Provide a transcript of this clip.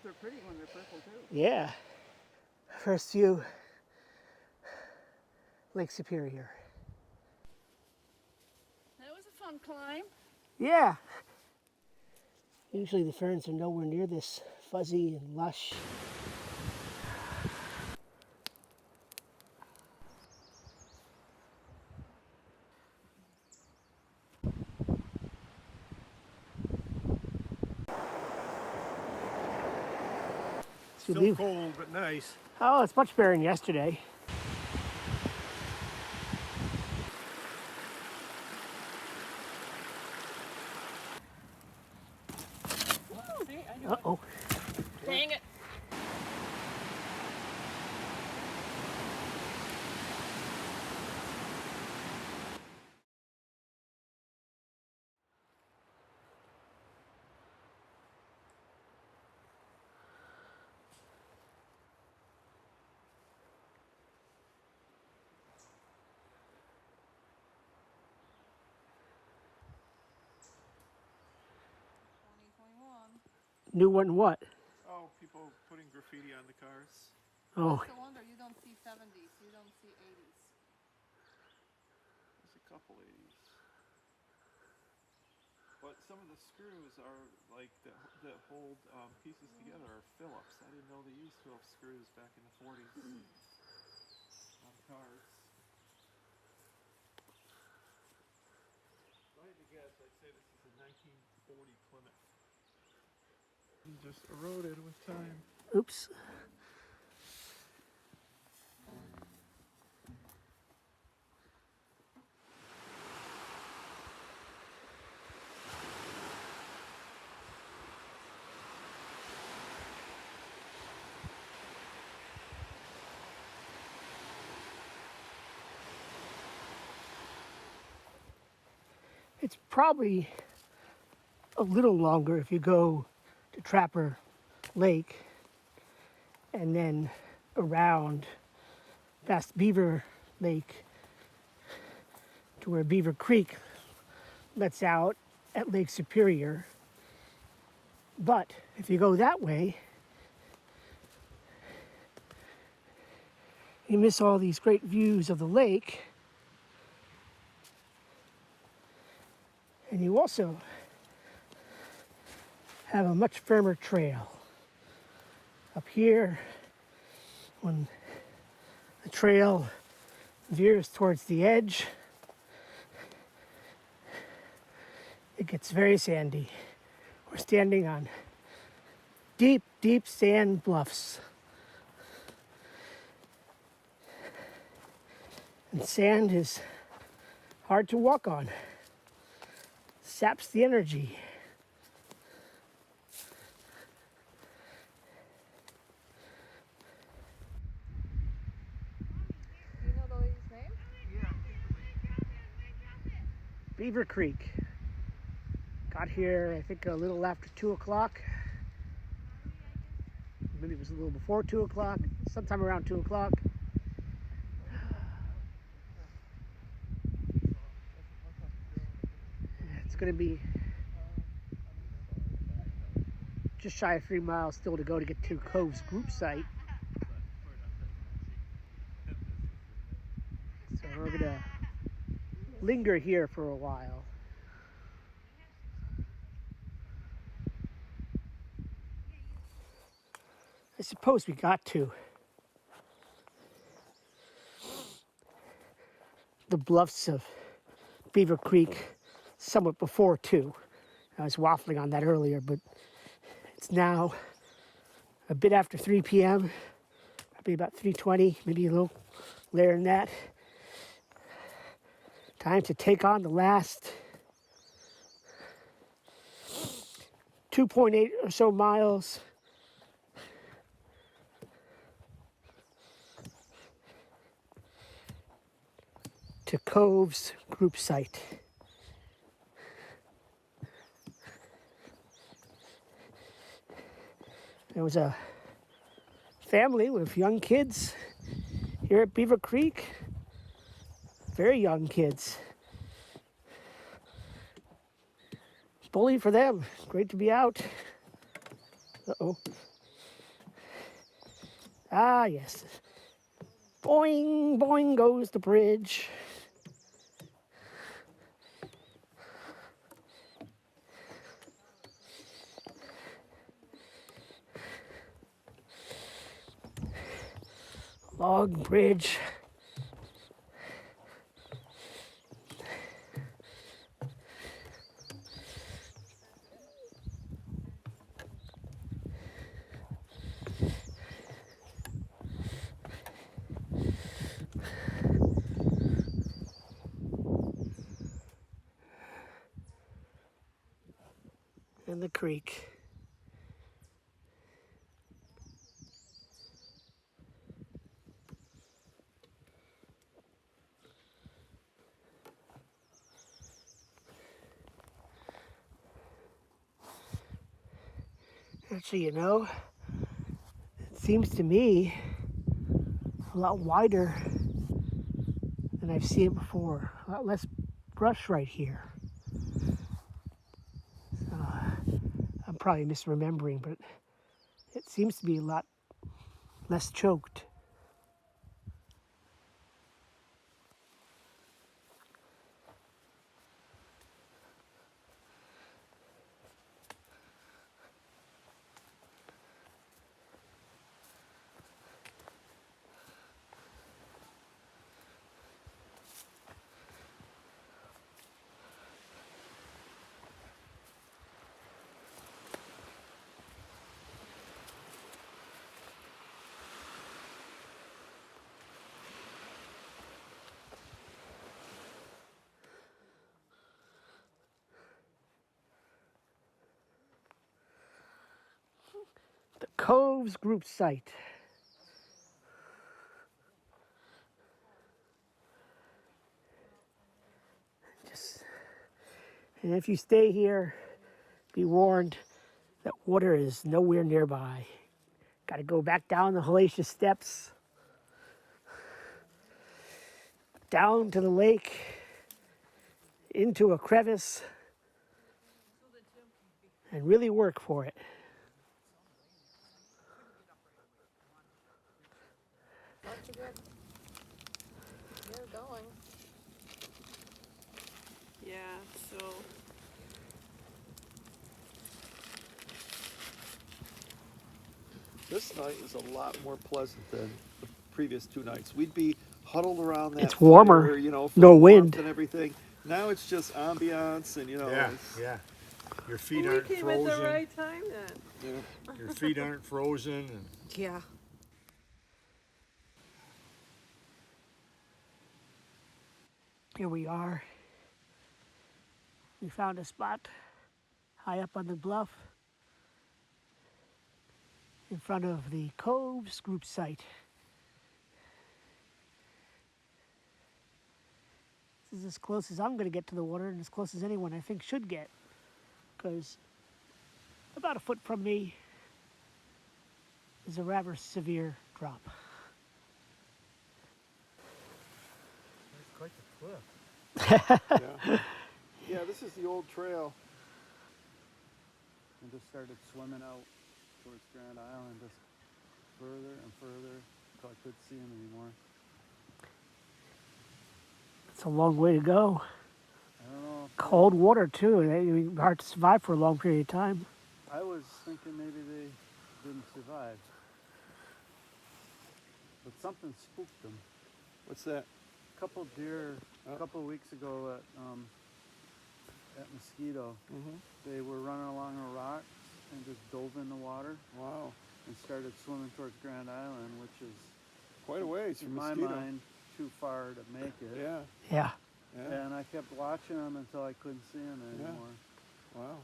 are pretty when they're purple too. Yeah. First view, Lake Superior. That was a fun climb. Yeah. Usually the ferns are nowhere near this fuzzy and lush. Still cold, but nice. Oh, it's much better than yesterday. Uh-oh. Dang it. New one what? Oh, people putting graffiti on the cars. Oh. No wonder you don't see 70s, you don't see 80s. There's a couple 80s. But some of the screws are like that hold pieces together are Phillips. I didn't know they used Phillips screws back in the 40s on cars. If I had to guess, I'd say this is a 1940 Plymouth. It just eroded with time. Oops. It's probably a little longer if you go to Trapper Lake and then around past Beaver Lake to where Beaver Creek lets out at Lake Superior. But if you go that way, you miss all these great views of the lake. And you also have a much firmer trail. Up here, when the trail veers towards the edge, it gets very sandy. We're standing on deep, deep sand bluffs. And sand is hard to walk on. Saps the energy. Do you know the lady's name? Yeah. Beaver Creek. Got here, I think, a little after 2 o'clock. Maybe it was a little before 2 o'clock, sometime around 2 o'clock. It's going to be just shy of 3 miles still to go to get to Coves Group site. So we're going to linger here for a while. I suppose we got to the bluffs of Beaver Creek somewhat before 2. I was waffling on that earlier, but it's now a bit after 3 p.m., probably about 3:20, maybe a little later than that. Time to take on the last 2.8 or so miles to Coves Group site. There was a family with young kids here at Beaver Creek. Very young kids. Bully for them. Great to be out. Uh-oh. Ah, yes. Boing, boing goes the bridge. Log bridge. And the creek. Actually, you know, it seems to me a lot wider than I've seen it before. A lot less brush right here. I'm probably misremembering, but it seems to be a lot less choked. The Coves Group site. And if you stay here, be warned that water is nowhere nearby. Got to go back down the hellacious steps, down to the lake, into a crevice, and really work for it. Aren't you good? You're going. Yeah, so. This night is a lot more pleasant than the previous 2 nights. We'd be huddled around that It's warmer, fire, you know, for no the warmth wind. and everything. Now it's just ambiance and, you know. Yeah, it's, yeah. Your feet We aren't came frozen. at the right time then. yeah. Your feet aren't frozen. And Yeah. Here we are. We found a spot high up on the bluff in front of the Coves Group site. This is as close as I'm going to get to the water and as close as anyone I think should get, because about a foot from me is a rather severe drop. it's quite the cliff. Yeah. Yeah, this is the old trail. And just started swimming out towards Grand Island, just further and further until I couldn't see him anymore. It's a long way to go. I don't know. Cold water too. It'd be hard to survive for a long period of time. I was thinking maybe they didn't survive. But something spooked them. What's that? A couple deer, Oh. a couple of weeks ago at Mosquito, they were running along the rocks and just dove in the water Wow. and started swimming towards Grand Island, which is, Quite a ways in from my Mosquito. mind, too far to make it. Yeah. Yeah. Yeah. And I kept watching them until I couldn't see them anymore. Wow.